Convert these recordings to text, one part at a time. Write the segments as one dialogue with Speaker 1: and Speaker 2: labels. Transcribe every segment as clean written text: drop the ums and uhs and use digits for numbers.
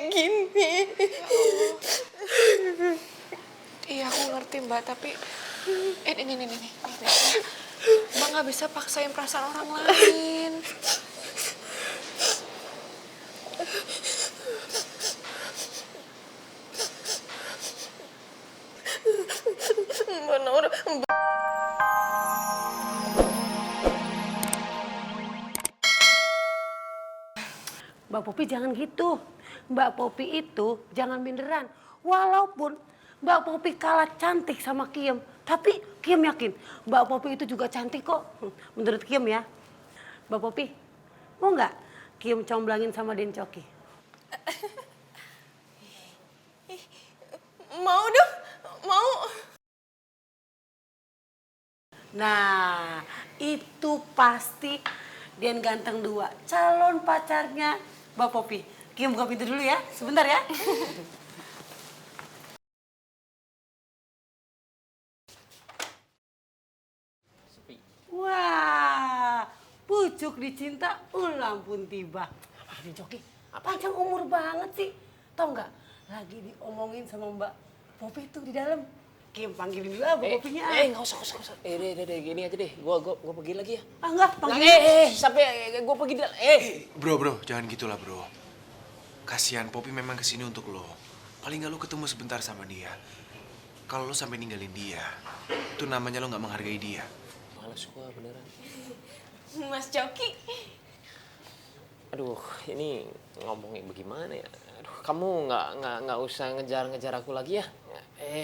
Speaker 1: kayak gini.
Speaker 2: Iya aku ngerti Mbak, tapi ini. Mbak nggak bisa paksain perasaan orang lain.
Speaker 1: Mbak Naura,
Speaker 3: Mbak Popi jangan gitu. Mbak Popi itu jangan minderan. Walaupun Mbak Popi kalah cantik sama Kiem, tapi Kiem yakin Mbak Popi itu juga cantik kok. Menurut Kiem ya. Mbak Popi, mau nggak Kiem comblangin sama Den Coki?
Speaker 1: mau dong, mau.
Speaker 3: Nah, itu pasti Den Ganteng 2, calon pacarnya Mbak Popi. Kiem buka pintu dulu ya, sebentar ya. Wah, pucuk dicinta ulang pun tiba. Den Coki, panjang umur banget sih. Tahu nggak? Lagi diomongin sama Mbak Popi tuh di dalam. Kiem panggilin dulu Mbak Popinya.
Speaker 4: Nggak usah. Deh, gini aja deh. Gua pergi lagi ya.
Speaker 3: Ah enggak, panggilin.
Speaker 4: Sampai gua pergi dulu.
Speaker 5: Bro, jangan gitulah bro. Kasihan Popi memang kesini untuk lo. Paling nggak lo ketemu sebentar sama dia. Kalau lo sampai ninggalin dia, itu namanya lo nggak menghargai dia.
Speaker 4: Males gua beneran.
Speaker 1: Mas Coki.
Speaker 4: Aduh, ini ngomongnya bagaimana ya? Aduh, kamu nggak usah ngejar aku lagi ya.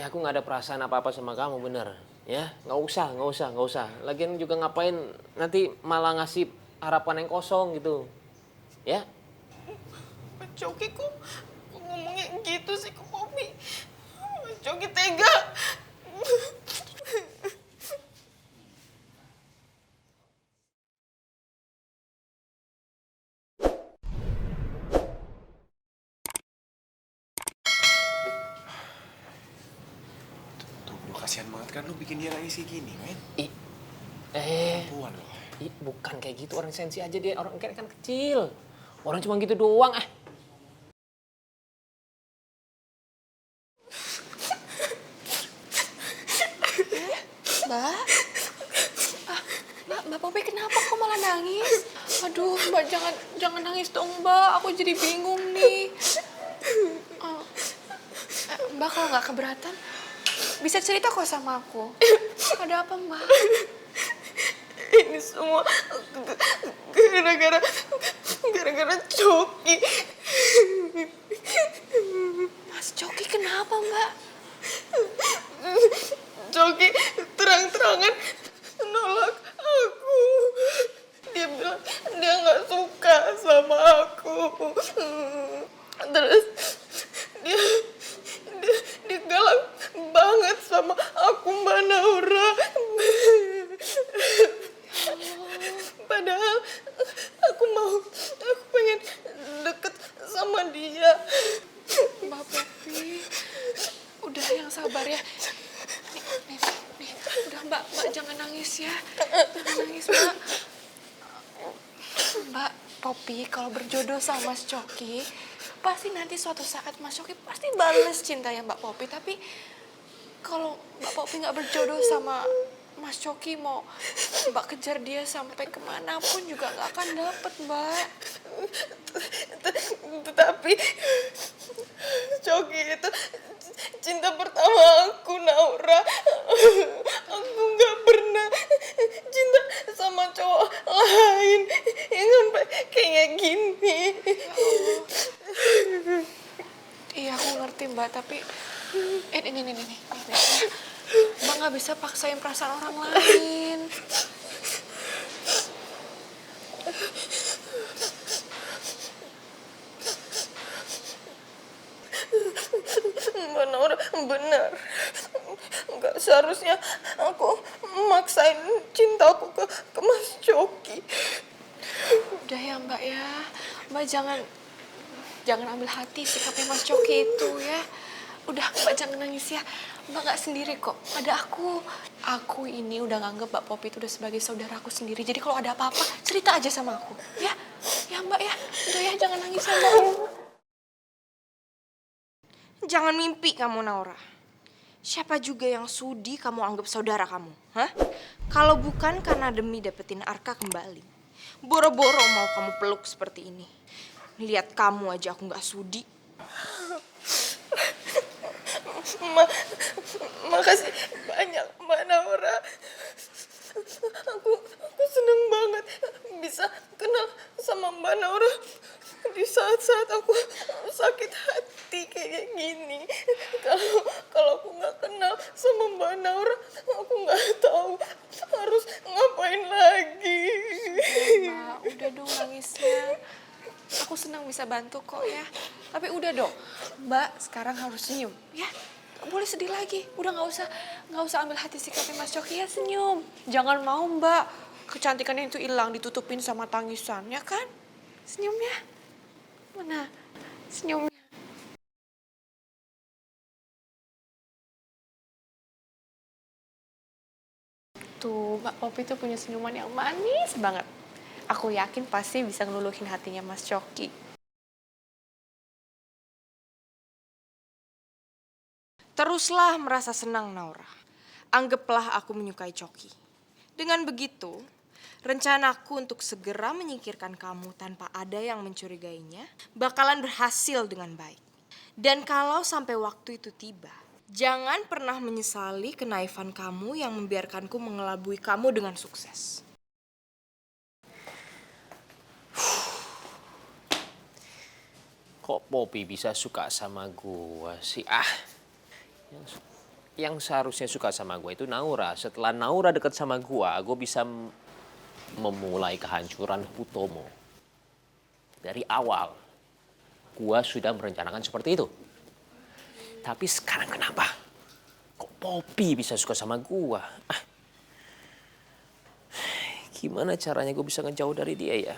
Speaker 4: Aku nggak ada perasaan apa-apa sama kamu bener, ya? Nggak usah. Lagian juga ngapain nanti malah ngasih harapan yang kosong gitu, ya?
Speaker 1: Mas Coki kok ngomongnya gitu sih ke Popi? Mas Coki tega.
Speaker 5: Tuh bro, kasihan banget kan lo bikin dia nangis kayak gini, men. Perempuan lo.
Speaker 4: Bukan kayak gitu, orang sensi aja dia, orang kan kecil. Orang cuma gitu doang,
Speaker 2: Mbak? Mbak Popi kenapa kok malah nangis? Aduh, Mbak jangan nangis dong, Mbak. Aku jadi bingung nih. Mbak kalau nggak keberatan, bisa cerita kok sama aku. Ada apa, Mbak?
Speaker 1: Ini semua gara-gara Coki.
Speaker 2: Mas Coki kenapa, Mbak?
Speaker 1: Coki terang-terangan nolak aku. Dia bilang dia nggak suka sama aku. Terus dia galak banget sama aku, Mbak Naura. Padahal aku pengen deket sama dia.
Speaker 2: Mbak Popi, udah yang sabar ya. Nih, udah Mbak jangan nangis ya. Jangan nangis, Mbak. Mbak Popi kalau berjodoh sama Mas Coki, pasti nanti suatu saat Mas Coki pasti bales cintanya Mbak Popi. Tapi kalau Mbak Popi nggak berjodoh sama Mas Coki, mau Mbak kejar dia sampai kemanapun juga nggak akan dapet, Mbak.
Speaker 1: Tetapi Coki itu cinta pertama aku, Naura. Aku nggak pernah cinta sama cowok lain yang sampai kayak gini.
Speaker 2: Iya aku ngerti Mbak, tapi ini. Mbak nggak bisa paksain perasaan orang lain.
Speaker 1: Mbak Naura benar. Nggak seharusnya aku maksain cintaku ke Mas Coki.
Speaker 2: Udah ya Mbak ya, Mbak jangan ambil hati sikapnya Mas Coki itu ya. Udah Mbak jangan nangis ya. Mbak nggak sendiri kok, ada aku. Aku ini udah nganggep Mbak Popi itu udah sebagai saudaraku sendiri. Jadi kalau ada apa-apa cerita aja sama aku, ya. Ya Mbak ya, udah ya jangan nangis ya Mbak.
Speaker 1: Jangan mimpi kamu, Naura. Siapa juga yang sudi kamu anggap saudara kamu? Hah? Kalau bukan karena demi dapetin Arka kembali. Boro-boro mau kamu peluk seperti ini. Lihat kamu aja aku gak sudi. Makasih banyak Mbak Naura. Aku seneng banget bisa kenal sama Mbak Naura di saat-saat aku sakit hati kayak gini. Kalau aku nggak kenal sama Mbak Naura, aku nggak tahu harus ngapain lagi.
Speaker 2: Mbak, udah dong nangisnya. Aku senang bisa bantu kok ya. Tapi udah dong, Mbak sekarang harus senyum ya. Gak boleh sedih lagi. Udah nggak usah ambil hati sikapnya Mas Coki ya, senyum. Jangan mau Mbak kecantikannya itu hilang ditutupin sama tangisan ya kan? Senyum ya. Mana? Senyum. Tuh, Mbak Popi tuh punya senyuman yang manis banget. Aku yakin pasti bisa ngeluluhin hatinya Mas Coki.
Speaker 1: Teruslah merasa senang, Naura. Anggaplah aku menyukai Coki. Dengan begitu, rencanaku untuk segera menyingkirkan kamu tanpa ada yang mencurigainya bakalan berhasil dengan baik. Dan kalau sampai waktu itu tiba, jangan pernah menyesali kenaifan kamu yang membiarkanku mengelabui kamu dengan sukses.
Speaker 4: Kok Popi bisa suka sama gua sih? Yang seharusnya suka sama gua itu Naura. Setelah Naura deket sama gua bisa memulai kehancuran Hutomo. Dari awal, gua sudah merencanakan seperti itu. Tapi sekarang kenapa? Kok Popi bisa suka sama gua? Gimana caranya gua bisa ngejauh dari dia ya?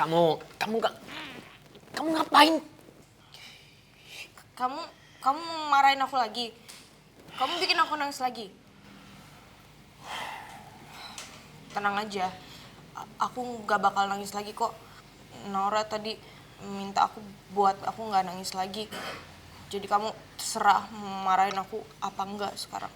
Speaker 4: Kamu ngapain?
Speaker 1: Kamu marahin aku lagi. Kamu bikin aku nangis lagi. Tenang aja. Aku gak bakal nangis lagi kok. Naura tadi minta aku buat aku gak nangis lagi. Jadi kamu terserah marahin aku apa enggak sekarang.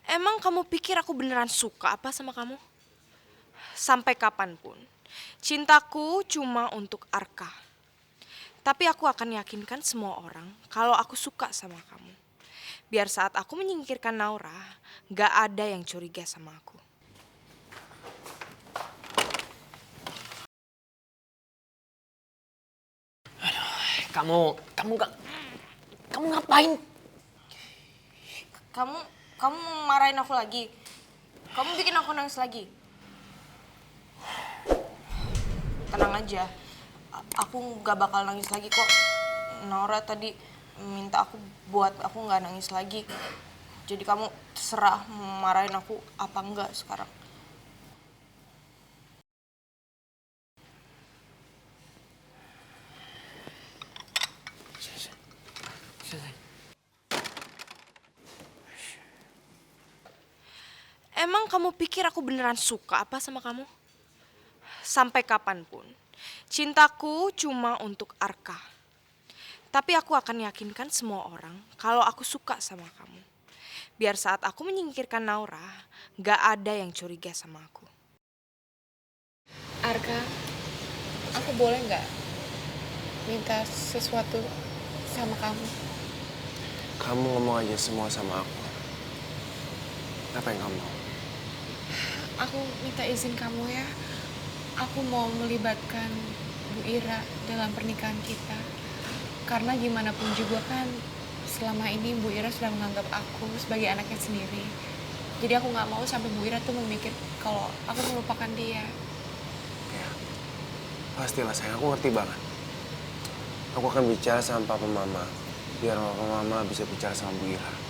Speaker 1: Emang kamu pikir aku beneran suka apa sama kamu? Sampai kapanpun, cintaku cuma untuk Arka. Tapi aku akan yakinkan semua orang kalau aku suka sama kamu. Biar saat aku menyingkirkan Naura, gak ada yang curiga sama aku.
Speaker 4: Kamu ngapain?
Speaker 1: Kamu marahin aku lagi. Kamu bikin aku nangis lagi. Tenang aja. Aku gak bakal nangis lagi kok. Naura tadi minta aku buat aku gak nangis lagi. Jadi kamu terserah marahin aku apa enggak sekarang. Emang kamu pikir aku beneran suka apa sama kamu? Sampai kapanpun, cintaku cuma untuk Arka. Tapi aku akan yakinkan semua orang kalau aku suka sama kamu. Biar saat aku menyingkirkan Naura, gak ada yang curiga sama aku.
Speaker 2: Arka, aku boleh nggak minta sesuatu sama kamu?
Speaker 5: Kamu ngomong aja semua sama aku. Apa yang kamu mau?
Speaker 2: Aku minta izin kamu ya. Aku mau melibatkan Bu Ira dalam pernikahan kita. Karena gimana pun juga kan selama ini Bu Ira sudah menganggap aku sebagai anaknya sendiri. Jadi aku nggak mau sampai Bu Ira tuh memikir kalau aku melupakan dia.
Speaker 5: Ya, pastilah sayang, aku ngerti banget. Aku akan bicara sama papa mama. Biar mama bisa bicara sama Bu Ira.